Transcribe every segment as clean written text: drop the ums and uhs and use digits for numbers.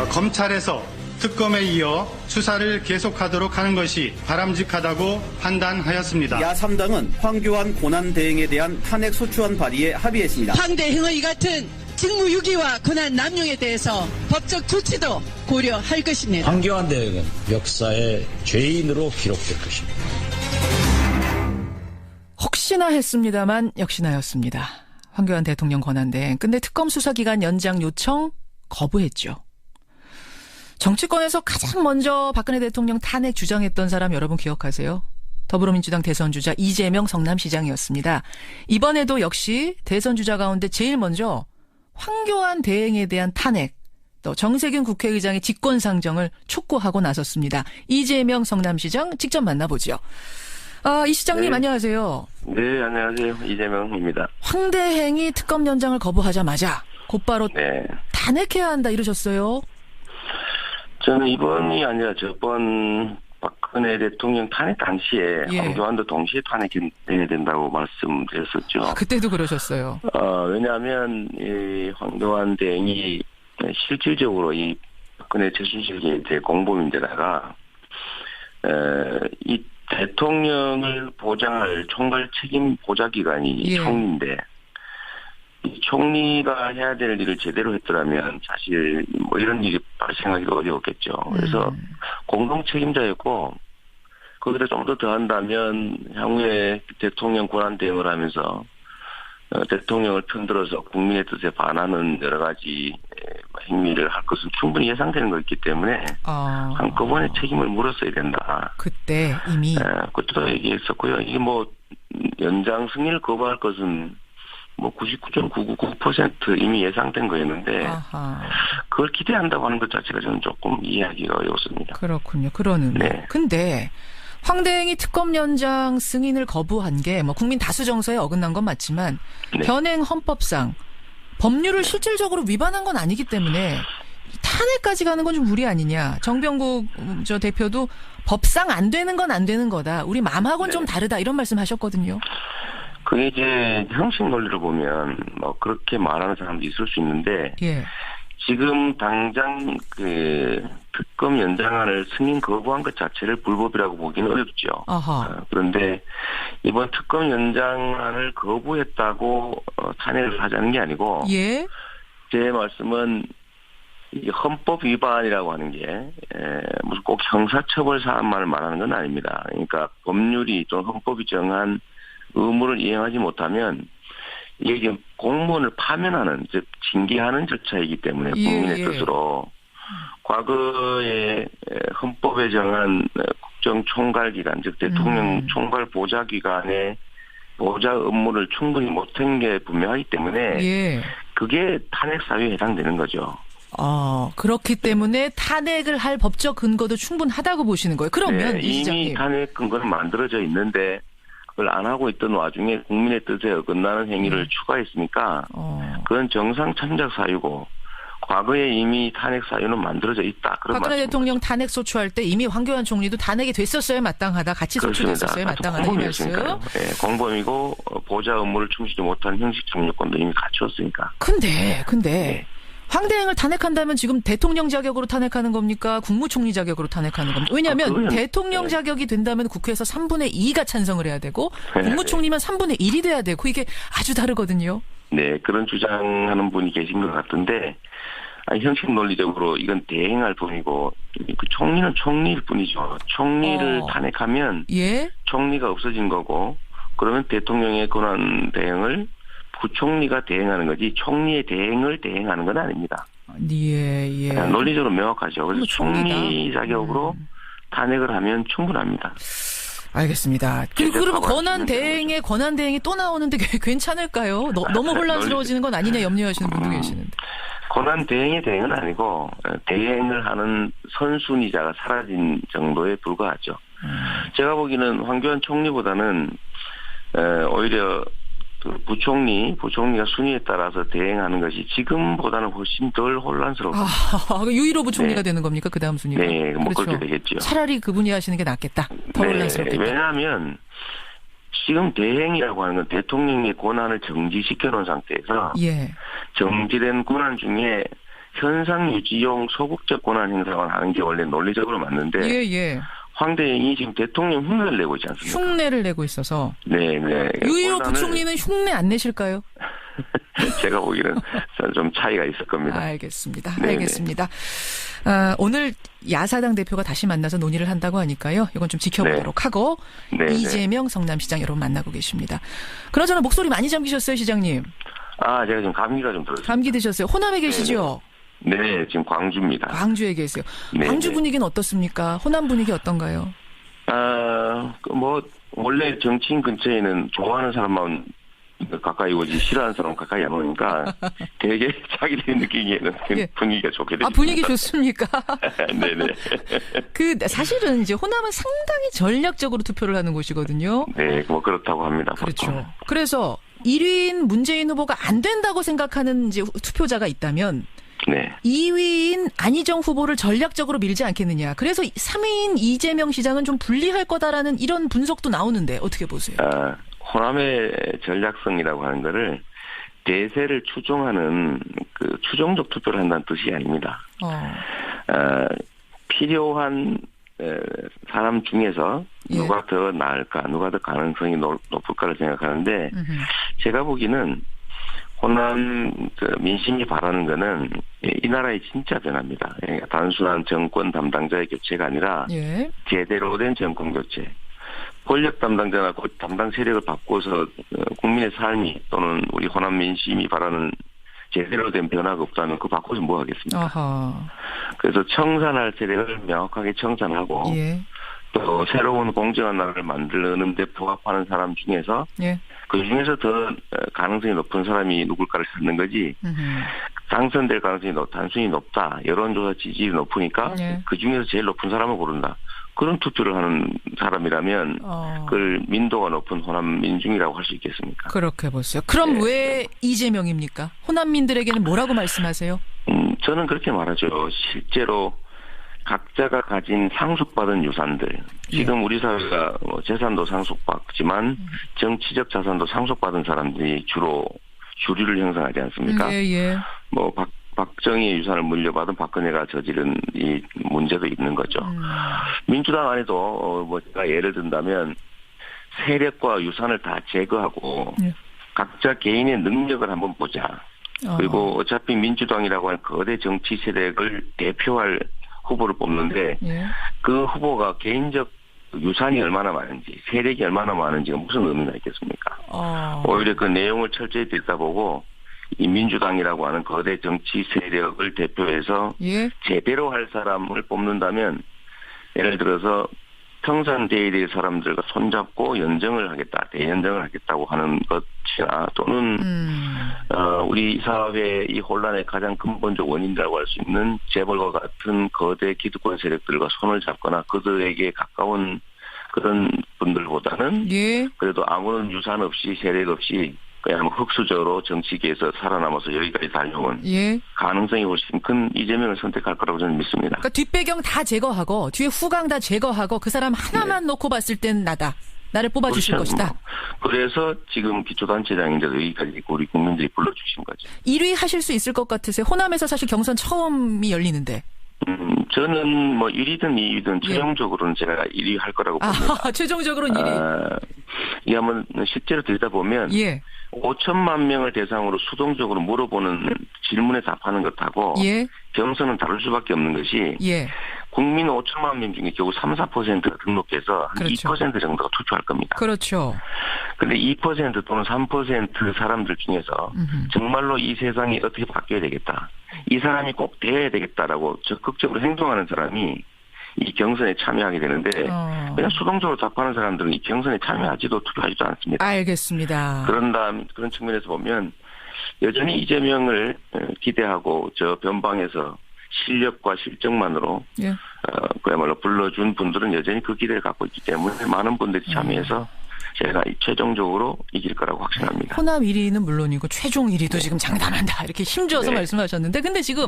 검찰에서 특검에 이어 수사를 계속하도록 하는 것이 바람직하다고 판단하였습니다. 야3당은 황교안 권한대행에 대한 탄핵 소추안 발의에 합의했습니다. 황대행의 이 같은 직무유기와 권한 남용에 대해서 법적 조치도 고려할 것입니다. 황교안 대행은 역사의 죄인으로 기록될 것입니다. 혹시나 했습니다만 역시나였습니다. 황교안 대통령 권한대행. 근데 특검 수사기간 연장 요청 거부했죠. 정치권에서 가장 먼저 박근혜 대통령 탄핵 주장했던 사람 여러분 기억하세요? 더불어민주당 대선 주자 이재명 성남시장이었습니다. 이번에도 역시 대선 주자 가운데 제일 먼저 황교안 대행에 대한 탄핵, 또 정세균 국회의장의 직권상정을 촉구하고 나섰습니다. 이재명 성남시장 직접 만나보죠. 이 시장님, 네. 안녕하세요. 네, 안녕하세요. 이재명입니다. 황 대행이 특검 연장을 거부하자마자 곧바로 네. 탄핵해야 한다 이러셨어요? 저는 이번이 아니라 저번 박근혜 대통령 탄핵 당시에 황교안도 동시에 탄핵해야 된다고 말씀드렸었죠. 그때도 그러셨어요. 왜냐하면 이 황교안 대행이 실질적으로 이 박근혜 최순실 공범인데다가 이 대통령을 보장할 총괄 책임 보좌기관이 총리인데 이 총리가 해야 될 일을 제대로 했더라면 사실 뭐 이런 일이 발생하기가 어려웠겠죠. 그래서 공동 책임자였고 거기다 좀 더 더한다면 향후에 대통령 권한 대행을 하면서 대통령을 편들어서 국민의 뜻에 반하는 여러 가지 행위를 할 것은 충분히 예상되는 거였기 때문에 한꺼번에 책임을 물었어야 된다. 그때 이미 그때도 얘기했었고요. 이게 뭐 연장 승인을 거부할 것은 뭐 99.999% 이미 예상된 거였는데 그걸 기대한다고 하는 것 자체가 저는 조금 이해하기가 어렵습니다. 그렇군요. 그러는. 네. 근데 황 대행이 특검 연장 승인을 거부한 게 뭐 국민 다수 정서에 어긋난 건 맞지만 네. 현행 헌법상 법률을 실질적으로 위반한 건 아니기 때문에 탄핵까지 가는 건 좀 무리 아니냐. 정병국 저 대표도 법상 안 되는 건 안 되는 거다. 우리 마음하고는 좀 다르다. 이런 말씀하셨거든요. 그게 이제 형식 논리를 보면 뭐 그렇게 말하는 사람도 있을 수 있는데 지금 당장 그 특검 연장안을 승인 거부한 것 자체를 불법이라고 보기는 어렵죠. 그런데 이번 특검 연장안을 거부했다고 탄핵을 하자는 게 아니고 제 말씀은 이 헌법 위반이라고 하는 게 무슨 꼭 형사처벌 사안만을 말하는 건 아닙니다. 그러니까 법률이 또는 헌법이 정한 의무를 이행하지 못하면 이게 공무원을 파면하는 즉 징계하는 절차이기 때문에 국민의 뜻으로 과거에 헌법에 정한 국정총괄기관 즉 대통령 총괄 보좌기관의 보좌 업무를 충분히 못한 게 분명하기 때문에 그게 탄핵 사유에 해당되는 거죠. 그렇기 때문에 탄핵을 할 법적 근거도 충분하다고 보시는 거예요. 그러면 이미 탄핵 근거는 만들어져 있는데 그걸 안 하고 있던 와중에 국민의 뜻에 어긋나는 행위를 추가했으니까 그건 정상 참작 사유고 과거에 이미 탄핵 사유는 만들어져 있다. 그런 박근혜 대통령 탄핵 소추할 때 이미 황교안 총리도 탄핵이 됐었어야 마땅하다. 같이 소추됐었어야 마땅하다. 이 말씀. 네, 공범이고 보좌 업무를 충실히 못한 형식 정리권도 이미 갖추었으니까. 근데 황 대행을 탄핵한다면 지금 대통령 자격으로 탄핵하는 겁니까? 국무총리 자격으로 탄핵하는 겁니까? 왜냐하면 대통령 자격이 된다면 국회에서 3분의 2가 찬성을 해야 되고 국무총리면 3분의 1이 돼야 되고 이게 아주 다르거든요. 네, 그런 주장하는 분이 계신 것 같은데 형식 논리적으로 이건 대행할 뿐이고 그 총리는 총리일 뿐이죠. 총리를 탄핵하면 총리가 없어진 거고 그러면 대통령의 권한 대행을 부총리가 대행하는 거지 총리의 대행을 대행하는 건 아닙니다. 논리적으로 명확하죠. 그래서 총리 자격으로 탄핵을 하면 충분합니다. 알겠습니다. 그리고 그러면 권한 대행이 또 나오는데 괜찮을까요? 너무 혼란스러워지는 건 아니냐 염려하시는 분도 계시는데. 권한 대행의 대행은 아니고 대행을 하는 선순위자가 사라진 정도에 불과하죠. 제가 보기에는 황교안 총리보다는 오히려 그 부총리가 순위에 따라서 대행하는 것이 지금보다는 훨씬 덜 혼란스럽습니다. 유일호 부총리가 되는 겁니까? 그 다음 순위가? 네, 뭐 그렇게 되겠죠. 차라리 그분이 하시는 게 낫겠다. 더 혼란스럽겠다. 왜냐하면 지금 대행이라고 하는 건 대통령의 권한을 정지시켜 놓은 상태에서 정지된 권한 중에 현상 유지용 소극적 권한 행사만 하는 게 원래 논리적으로 맞는데 예. 황 대행이 지금 대통령 흉내를 내고 있지 않습니까? 흉내를 내고 있어서. 네. 유일호 부총리는 흉내 안 내실까요? 제가 보기에는 좀 차이가 있을 겁니다. 알겠습니다. 네네. 알겠습니다. 오늘 야사당 대표가 다시 만나서 논의를 한다고 하니까요. 이건 좀 지켜보도록 하고 네네. 이재명 성남시장 여러분 만나고 계십니다. 그나저나 목소리 많이 잠기셨어요, 시장님? 제가 지금 감기가 좀 들었어요. 감기 드셨어요? 호남에 계시죠? 네, 지금 광주입니다. 광주에 계세요. 네네. 광주 분위기는 어떻습니까? 호남 분위기 어떤가요? 원래 정치인 근처에는 좋아하는 사람만 가까이 오지 싫어하는 사람 가까이 안 오니까 되게 자기들이 느끼기에는 예. 분위기가 좋게 됩니다. 분위기 좋습니까? 네네. 사실은 이제 호남은 상당히 전략적으로 투표를 하는 곳이거든요. 네, 뭐 그렇다고 합니다. 그렇죠. 보통. 그래서 1위인 문재인 후보가 안 된다고 생각하는 이제 투표자가 있다면 네. 2위인 안희정 후보를 전략적으로 밀지 않겠느냐. 그래서 3위인 이재명 시장은 좀 불리할 거다라는 이런 분석도 나오는데 어떻게 보세요? 호남의 전략성이라고 하는 거를 대세를 추종하는 그 추종적 투표를 한다는 뜻이 아닙니다. 필요한 사람 중에서 누가 더 나을까, 누가 더 가능성이 높을까를 생각하는데 제가 보기에는 호남 민심이 바라는 거는 이 나라의 진짜 변화입니다. 단순한 정권 담당자의 교체가 아니라 제대로 된 정권 교체. 권력 담당자나 담당 세력을 바꿔서 국민의 삶이 또는 우리 호남 민심이 바라는 제대로 된 변화가 없다면 그거 바꿔서 뭐 하겠습니까? 그래서 청산할 세력을 명확하게 청산하고 또 새로운 공정한 나라를 만드는 데 부합하는 사람 중에서 그 중에서 더 가능성이 높은 사람이 누굴까를 찾는 거지 당선될 가능성이 단순히 높다. 여론조사 지지율이 높으니까 그 중에서 제일 높은 사람을 고른다. 그런 투표를 하는 사람이라면 그걸 민도가 높은 호남 민중이라고 할 수 있겠습니까? 그렇게 보세요. 그럼 왜 이재명입니까? 호남민들에게는 뭐라고 말씀하세요? 저는 그렇게 말하죠. 실제로 각자가 가진 상속받은 유산들. 지금 우리 사회가 재산도 상속받지만 정치적 자산도 상속받은 사람들이 주로 주류를 형성하지 않습니까? 박정희의 유산을 물려받은 박근혜가 저지른 이 문제도 있는 거죠. 민주당 안에도 제가 예를 든다면 세력과 유산을 다 제거하고 각자 개인의 능력을 한번 보자. 그리고 어차피 민주당이라고 하는 거대 정치 세력을 대표할 후보를 뽑는데 그 후보가 개인적 유산이 얼마나 많은지 세력이 얼마나 많은지가 무슨 의미가 있겠습니까? 오히려 그 내용을 철저히 들여다보고 이 민주당이라고 하는 거대 정치 세력을 대표해서 제대로 할 사람을 뽑는다면 예를 들어서 청산돼야 될 사람들과 손잡고 연정을 하겠다, 대연정을 하겠다고 하는 것이나 또는 우리 사회의 이 혼란의 가장 근본적 원인이라고 할 수 있는 재벌과 같은 거대 기득권 세력들과 손을 잡거나 그들에게 가까운 그런 분들보다는 그래도 아무런 유산 없이 세력 없이 그냥 흑수저로 정치계에서 살아남아서 여기까지 달려온 가능성이 훨씬 큰 이재명을 선택할 거라고 저는 믿습니다. 그러니까 뒷배경 다 제거하고 뒤에 후광 다 제거하고 그 사람 하나만 놓고 봤을 땐 나를 뽑아주실 것이다. 그래서 지금 기초단체장인데도 여기까지 우리 국민들이 불러주신 거죠. 1위 하실 수 있을 것 같으세요? 호남에서 사실 경선 처음이 열리는데. 저는 1위든 2위든 최종적으로는 제가 1위 할 거라고 봅니다. 최종적으로는 1위. 이 한번 실제로 들여다보면 5천만 명을 대상으로 수동적으로 물어보는 질문에 답하는 것하고 경선은 다를 수밖에 없는 것이 국민 5천만 명 중에 겨우 3, 4%가 등록해서 한 2% 정도가 투표할 겁니다. 그렇죠. 그런데 2% 또는 3% 사람들 중에서 정말로 이 세상이 어떻게 바뀌어야 되겠다. 이 사람이 꼭 돼야 되겠다라고 적극적으로 행동하는 사람이 이 경선에 참여하게 되는데 그냥 수동적으로 답하는 사람들은 이 경선에 참여하지도 투표하지도 않습니다. 알겠습니다. 그런 측면에서 보면 여전히 이재명을 기대하고 저 변방에서 실력과 실적만으로 그야말로 불러준 분들은 여전히 그 기대를 갖고 있기 때문에 많은 분들이 참여해서 제가 최종적으로 이길 거라고 확신합니다. 호남 1위는 물론이고 최종 1위도 지금 장담한다 이렇게 힘줘서 말씀하셨는데 근데 지금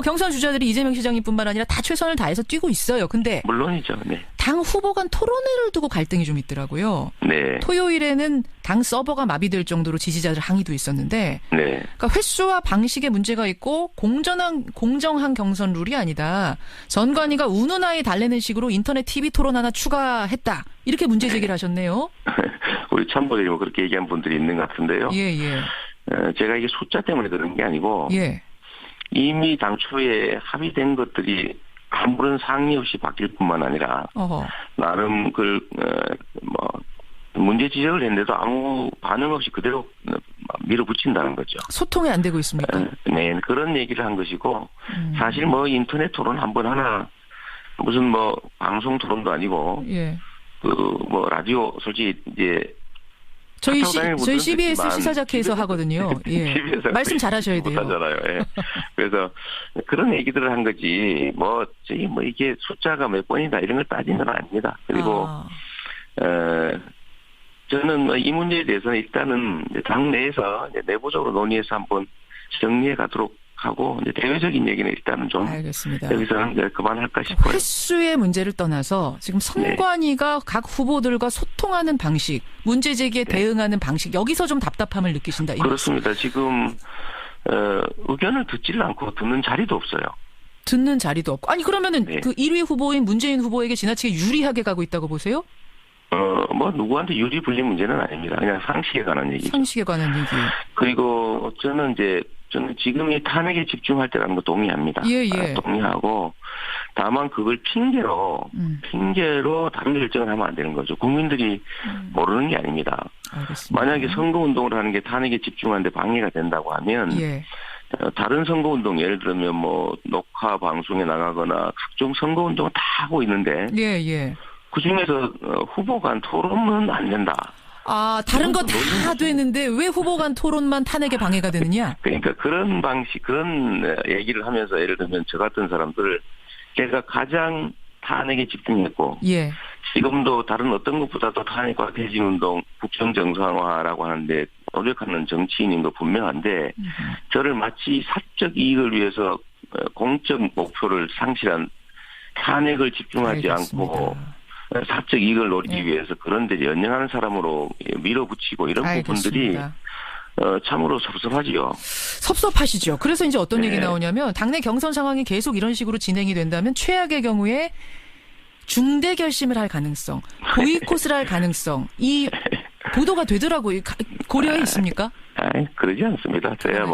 경선 주자들이 이재명 시장님뿐만 아니라 다 최선을 다해서 뛰고 있어요. 근데 물론이죠. 당 후보 간 토론회를 두고 갈등이 좀 있더라고요. 네. 토요일에는 당 서버가 마비될 정도로 지지자들 항의도 있었는데 네. 그러니까 횟수와 방식에 문제가 있고 공정한 경선 룰이 아니다. 전관위가 운운하에 달래는 식으로 인터넷 TV 토론 하나 추가했다. 이렇게 문제 제기를 하셨네요. 우리 참모들이 뭐 그렇게 얘기한 분들이 있는 것 같은데요. 예, 예. 제가 이게 숫자 때문에 그런 게 아니고 예. 이미 당초에 합의된 것들이 아무런 상의 없이 바뀔 뿐만 아니라 나름 문제 지적을 했는데도 아무 반응 없이 그대로 밀어붙인다는 거죠. 소통이 안 되고 있습니까? 네, 그런 얘기를 한 것이고 사실 뭐 인터넷 토론 한 번 하나 무슨 뭐 방송 토론도 아니고 예. 라디오 솔직히 이제 저희 CBS 시사자켓에서 하거든요. 예. 말씀 잘하셔야 돼요. 못하잖아요. 예. 그래서 그런 얘기들을 한 거지. 이게 숫자가 몇 번이다 이런 걸 따지는 건 아닙니다. 그리고 저는 이 문제에 대해서는 일단은 당 내에서 내부적으로 논의해서 한번 정리해 가도록 하고 이제 대외적인 얘기는 일단은 좀 알겠습니다. 여기서는 그만할까 싶어요. 횟수의 문제를 떠나서 지금 선관위가 각 후보들과 소통하는 방식, 문제 제기에 대응하는 방식 여기서 좀 답답함을 느끼신다. 그렇습니다. 지금 의견을 듣지를 않고 듣는 자리도 없어요. 듣는 자리도 없고. 아니 그러면은 그 1위 후보인 문재인 후보에게 지나치게 유리하게 가고 있다고 보세요? 누구한테 유리 불린 문제는 아닙니다. 그냥 상식에 관한 얘기죠. 상식에 관한 얘기. 그리고 저는 지금 이 탄핵에 집중할 때라는 거 동의합니다. 예. 동의하고 다만 그걸 핑계로 다른 결정을 하면 안 되는 거죠. 국민들이 모르는 게 아닙니다. 알겠습니다. 만약에 선거운동을 하는 게 탄핵에 집중하는데 방해가 된다고 하면 다른 선거운동 예를 들면 녹화 방송에 나가거나 각종 선거운동을 다 하고 있는데 그중에서 후보 간 토론은 안 된다. 다른 거 다 되는데 왜 후보 간 토론만 탄핵에 방해가 되느냐? 그러니까 그런 얘기를 하면서 예를 들면 저 같은 사람들을 제가 가장 탄핵에 집중했고 지금도 다른 어떤 것보다도 탄핵과 퇴진운동, 국정정상화라고 하는데 노력하는 정치인인 거 분명한데 저를 마치 사적 이익을 위해서 공적 목표를 상실한 탄핵을 집중하지 않고 사적 이익을 노리기 위해서 그런 데 연연하는 사람으로 밀어붙이고 이런 부분들이 참으로 섭섭하지요. 섭섭하시죠. 그래서 이제 어떤 얘기 나오냐면 당내 경선 상황이 계속 이런 식으로 진행이 된다면 최악의 경우에 중대 결심을 할 가능성, 보이콧을 할 가능성 이 보도가 되더라고요. 고려해 있습니까? 그러지 않습니다. 저야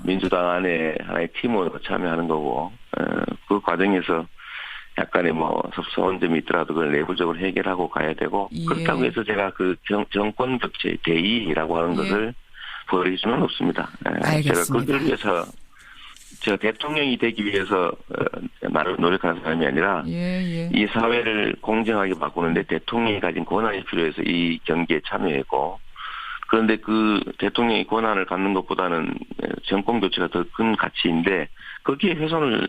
민주당 안에 하나의 팀으로 참여하는 거고 그 과정에서 약간의 섭섭한 점이 있더라도 그걸 내부적으로 해결하고 가야 되고 그렇다고 해서 제가 그 정권 격차의 대의라고 하는 것을 버릴 수는 없습니다. 알겠습니다. 제가 그걸 위해서 제가 대통령이 되기 위해서 노력하는 사람이 아니라 이 사회를 공정하게 바꾸는데 대통령이 가진 권한이 필요해서 이 경기에 참여했고 그런데 그 대통령이 권한을 갖는 것보다는 정권 교체가 더 큰 가치인데 거기에 훼손을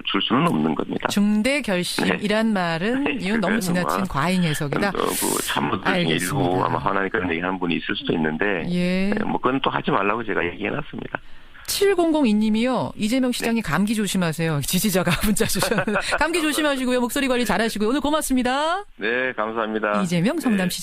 줄 수는 없는 겁니다. 중대 결심이란 말은 이건 너무 지나친 과잉 해석이다. 참모들 중에 일부 아마 하나님 그런 얘기하는 분이 있을 수도 있는데 그건 또 하지 말라고 제가 얘기해놨습니다. 7002님이요. 이재명 시장이 감기 조심하세요. 지지자가 문자 주셨는데 감기 조심하시고요. 목소리 관리 잘하시고요. 오늘 고맙습니다. 네, 감사합니다. 이재명 성남시장.